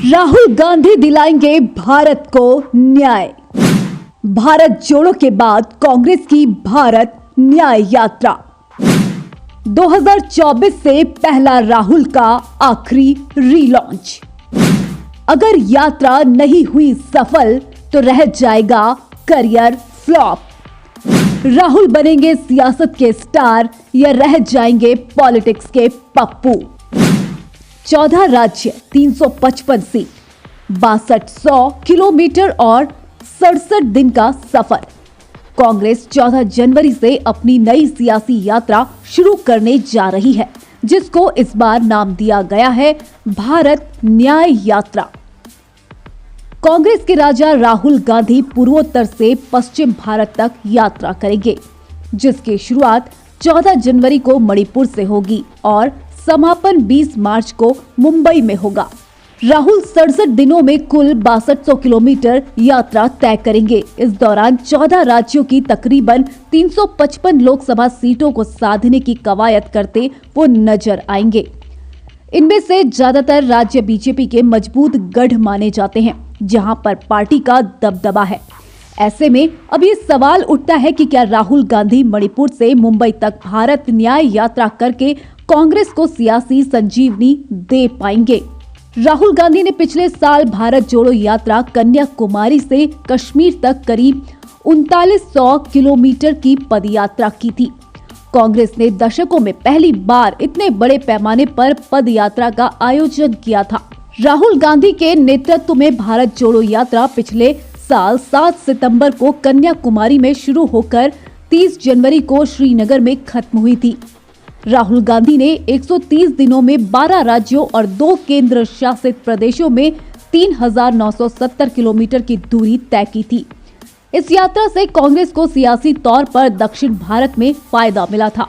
राहुल गांधी दिलाएंगे भारत को न्याय। भारत जोड़ो के बाद कांग्रेस की भारत न्याय यात्रा। 2024 से पहला राहुल का आखिरी रीलॉन्च। अगर यात्रा नहीं हुई सफल तो रह जाएगा करियर फ्लॉप। राहुल बनेंगे सियासत के स्टार या रह जाएंगे पॉलिटिक्स के पप्पू। 14 राज्य, 355 सीट, 6200 किलोमीटर और 67 दिन का सफर। कांग्रेस 14 जनवरी से अपनी नई सियासी यात्रा शुरू करने जा रही है, जिसको इस बार नाम दिया गया है भारत न्याय यात्रा। कांग्रेस के राजा राहुल गांधी पूर्वोत्तर से पश्चिम भारत तक यात्रा करेंगे, जिसकी शुरुआत 14 जनवरी को मणिपुर से होगी और समापन 20 मार्च को मुंबई में होगा। राहुल 67 दिनों में कुल 6200 किलोमीटर यात्रा तय करेंगे। इस दौरान 14 राज्यों की तकरीबन 355 लोकसभा सीटों को साधने की कवायद करते वो नजर आएंगे। इनमें से ज्यादातर राज्य बीजेपी के मजबूत गढ़ माने जाते हैं, जहां पर पार्टी का दबदबा है। ऐसे में अब ये सवाल उठता है कि क्या राहुल गांधी मणिपुर से मुंबई तक भारत न्याय यात्रा करके कांग्रेस को सियासी संजीवनी दे पाएंगे। राहुल गांधी ने पिछले साल भारत जोड़ो यात्रा कन्याकुमारी से कश्मीर तक करीब 3900 किलोमीटर की पदयात्रा की थी। कांग्रेस ने दशकों में पहली बार इतने बड़े पैमाने पर पदयात्रा का आयोजन किया था। राहुल गांधी के नेतृत्व में भारत जोड़ो यात्रा पिछले साल 7 सितंबर को कन्याकुमारी में शुरू होकर 30 जनवरी को श्रीनगर में खत्म हुई थी। राहुल गांधी ने 130 दिनों में 12 राज्यों और 2 केंद्र शासित प्रदेशों में 3970 किलोमीटर की दूरी तय की थी। इस यात्रा से कांग्रेस को सियासी तौर पर दक्षिण भारत में फायदा मिला था।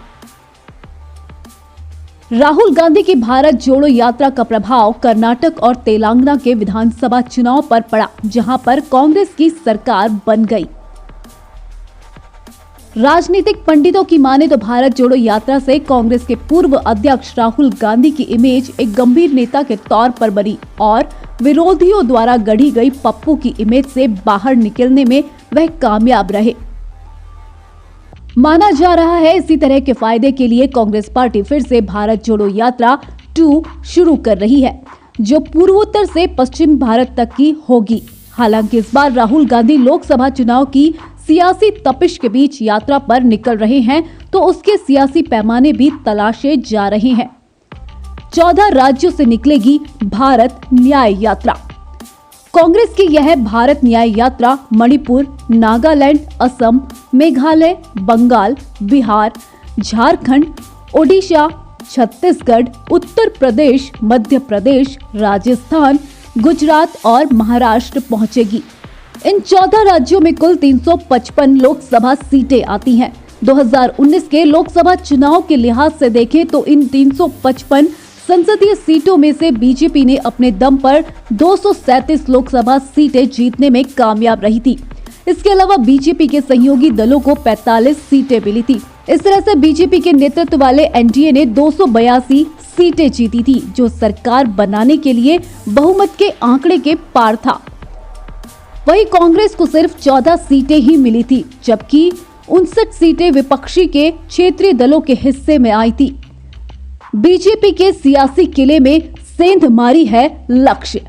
राहुल गांधी की भारत जोड़ो यात्रा का प्रभाव कर्नाटक और तेलंगाना के विधानसभा चुनाव पर पड़ा, जहां पर कांग्रेस की सरकार बन गई। राजनीतिक पंडितों की माने तो भारत जोड़ो यात्रा से कांग्रेस के पूर्व अध्यक्ष राहुल गांधी की इमेज एक गंभीर नेता के तौर पर बनी और विरोधियों द्वारा गढ़ी गई पप्पू की इमेज से बाहर निकलने में वह कामयाब रहे। माना जा रहा है इसी तरह के फायदे के लिए कांग्रेस पार्टी फिर से भारत जोड़ो यात्रा 2 शुरू कर रही है, जो पूर्वोत्तर से पश्चिम भारत तक की होगी। हालांकि इस बार राहुल गांधी लोकसभा चुनाव की सियासी तपिश के बीच यात्रा पर निकल रहे हैं, तो उसके सियासी पैमाने भी तलाशे जा रहे हैं। 14 राज्यों से निकलेगी भारत न्याय यात्रा। कांग्रेस की यह भारत न्याय यात्रा मणिपुर, नागालैंड, असम, मेघालय, बंगाल, बिहार, झारखंड, ओडिशा, छत्तीसगढ़, उत्तर प्रदेश, मध्य प्रदेश, राजस्थान, गुजरात और महाराष्ट्र पहुंचेगी। इन 14 राज्यों में कुल 355 लोकसभा सीटें आती हैं। 2019 के लोकसभा चुनाव के लिहाज से देखें तो इन 355 संसदीय सीटों में से बीजेपी ने अपने दम पर 237 लोकसभा सीटें जीतने में कामयाब रही थी। इसके अलावा बीजेपी के सहयोगी दलों को 45 सीटें मिली थी। इस तरह से बीजेपी के नेतृत्व वाले एनडीए ने 282 सीटें जीती थी, जो सरकार बनाने के लिए बहुमत के आंकड़े के पार था। वहीं कांग्रेस को सिर्फ 14 सीटें ही मिली थी, जबकि 59 सीटें विपक्षी के क्षेत्रीय दलों के हिस्से में आई थी। बीजेपी के सियासी किले में सेंधमारी है लक्ष्य।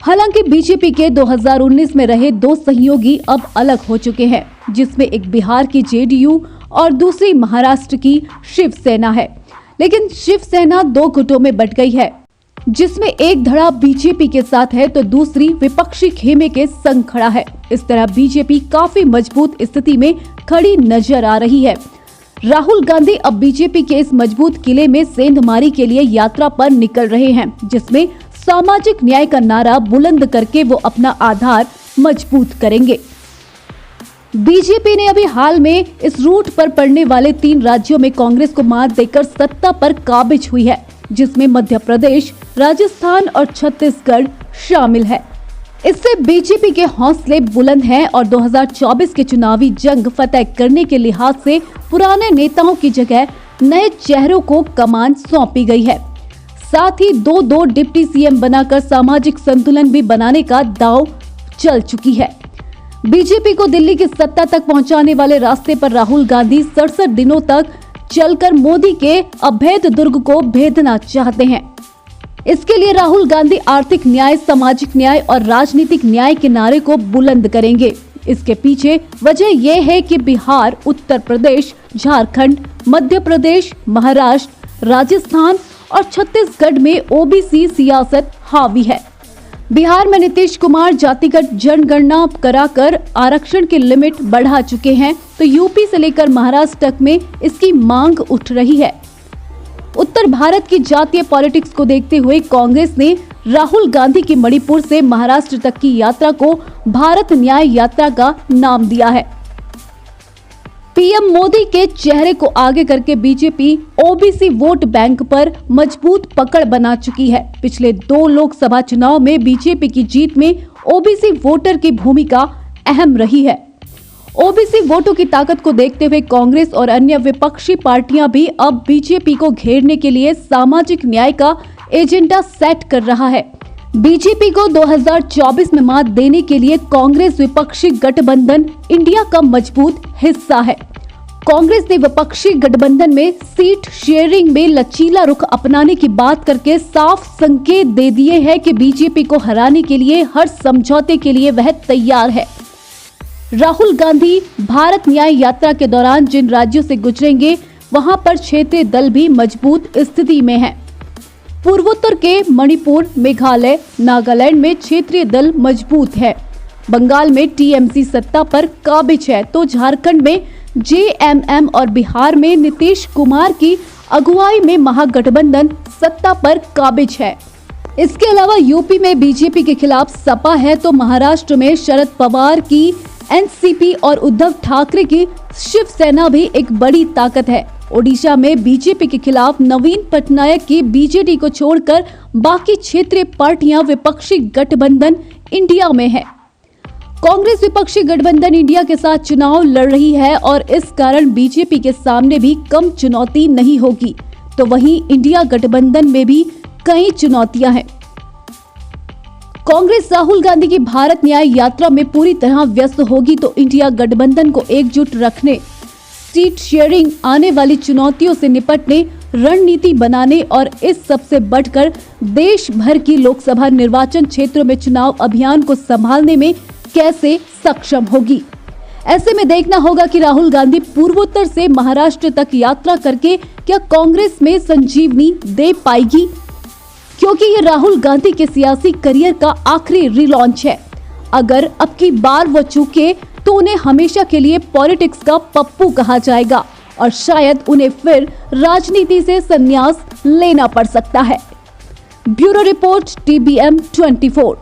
हालांकि बीजेपी के 2019 में रहे 2 सहयोगी अब अलग हो चुके हैं, जिसमें एक बिहार की जेडीयू और दूसरी महाराष्ट्र की शिवसेना है। लेकिन शिवसेना 2 गुटों में बंट गई है, जिसमें एक धड़ा बीजेपी के साथ है तो दूसरी विपक्षी खेमे के संग खड़ा है। इस तरह बीजेपी काफी मजबूत स्थिति में खड़ी नजर आ रही है। राहुल गांधी अब बीजेपी के इस मजबूत किले में सेंधमारी के लिए यात्रा पर निकल रहे हैं, जिसमें सामाजिक न्याय का नारा बुलंद करके वो अपना आधार मजबूत करेंगे। बीजेपी ने अभी हाल में इस रूट पर पड़ने वाले 3 राज्यों में कांग्रेस को मात देकर सत्ता पर काबिज हुई है, जिसमें मध्य प्रदेश, राजस्थान और छत्तीसगढ़ शामिल है। इससे बीजेपी के हौसले बुलंद हैं और 2024 के चुनावी जंग फतह करने के लिहाज से पुराने नेताओं की जगह नए चेहरों को कमान सौंपी गई है। साथ ही दो डिप्टी सीएम बनाकर सामाजिक संतुलन भी बनाने का दांव चल चुकी है। बीजेपी को दिल्ली की सत्ता तक पहुंचाने वाले रास्ते पर राहुल गांधी 67 दिनों तक चलकर मोदी के अभेद दुर्ग को भेदना चाहते हैं। इसके लिए राहुल गांधी आर्थिक न्याय, सामाजिक न्याय और राजनीतिक न्याय के नारे को बुलंद करेंगे। इसके पीछे वजह यह है कि बिहार, उत्तर प्रदेश, झारखंड, मध्य प्रदेश, महाराष्ट्र, राजस्थान और छत्तीसगढ़ में ओबीसी सियासत हावी है। बिहार में नीतीश कुमार जातिगत जनगणना कराकर आरक्षण की लिमिट बढ़ा चुके हैं, तो यूपी से लेकर महाराष्ट्र तक में इसकी मांग उठ रही है। उत्तर भारत की जातीय पॉलिटिक्स को देखते हुए कांग्रेस ने राहुल गांधी की मणिपुर से महाराष्ट्र तक की यात्रा को भारत न्याय यात्रा का नाम दिया है। पीएम मोदी के चेहरे को आगे करके बीजेपी ओबीसी वोट बैंक पर मजबूत पकड़ बना चुकी है। पिछले 2 लोकसभा चुनाव में बीजेपी की जीत में ओबीसी वोटर की भूमिका अहम रही है। ओबीसी वोटों की ताकत को देखते हुए कांग्रेस और अन्य विपक्षी पार्टियां भी अब बीजेपी को घेरने के लिए सामाजिक न्याय का एजेंडा सेट कर रहा है। बीजेपी को 2024 में मात देने के लिए कांग्रेस विपक्षी गठबंधन इंडिया का मजबूत हिस्सा है। कांग्रेस ने विपक्षी गठबंधन में सीट शेयरिंग में लचीला रुख अपनाने की बात करके साफ संकेत दे दिए हैं कि बीजेपी को हराने के लिए हर समझौते के लिए वह तैयार है। राहुल गांधी भारत न्याय यात्रा के दौरान जिन राज्यों से गुजरेंगे, वहां पर क्षेत्रीय दल भी मजबूत स्थिति में है। पूर्वोत्तर के मणिपुर, मेघालय, नागालैंड में क्षेत्रीय दल मजबूत है। बंगाल में टीएमसी सत्ता पर काबिज है, तो झारखंड में जेएमएम और बिहार में नीतीश कुमार की अगुवाई में महागठबंधन सत्ता पर काबिज है। इसके अलावा यूपी में बीजेपी के खिलाफ सपा है, तो महाराष्ट्र में शरद पवार की एनसीपी और उद्धव ठाकरे की शिवसेना भी एक बड़ी ताकत है। ओडिशा में बीजेपी के खिलाफ नवीन पटनायक की बीजेडी को छोड़कर बाकी क्षेत्रीय पार्टियां विपक्षी गठबंधन इंडिया में है। कांग्रेस विपक्षी गठबंधन इंडिया के साथ चुनाव लड़ रही है और इस कारण बीजेपी के सामने भी कम चुनौती नहीं होगी, तो वहीं इंडिया गठबंधन में भी कई चुनौतियां हैं। कांग्रेस राहुल गांधी की भारत न्याय यात्रा में पूरी तरह व्यस्त होगी, तो इंडिया गठबंधन को एकजुट रखने, सीट शेयरिंग, आने वाली चुनौतियों से निपटने, रणनीति बनाने और इस सबसे बढ़कर देश भर की लोकसभा निर्वाचन क्षेत्रों में चुनाव अभियान को संभालने में कैसे सक्षम होगी। ऐसे में देखना होगा कि राहुल गांधी पूर्वोत्तर से महाराष्ट्र तक यात्रा करके क्या कांग्रेस में संजीवनी दे पाएगी, क्योंकि ये राहुल गांधी के सियासी करियर का आखिरी रिलॉन्च है। अगर अब की बार वो चूके तो उन्हें हमेशा के लिए पॉलिटिक्स का पप्पू कहा जाएगा और शायद उन्हें फिर राजनीति से संन्यास लेना पड़ सकता है। Bureau report TBM 24।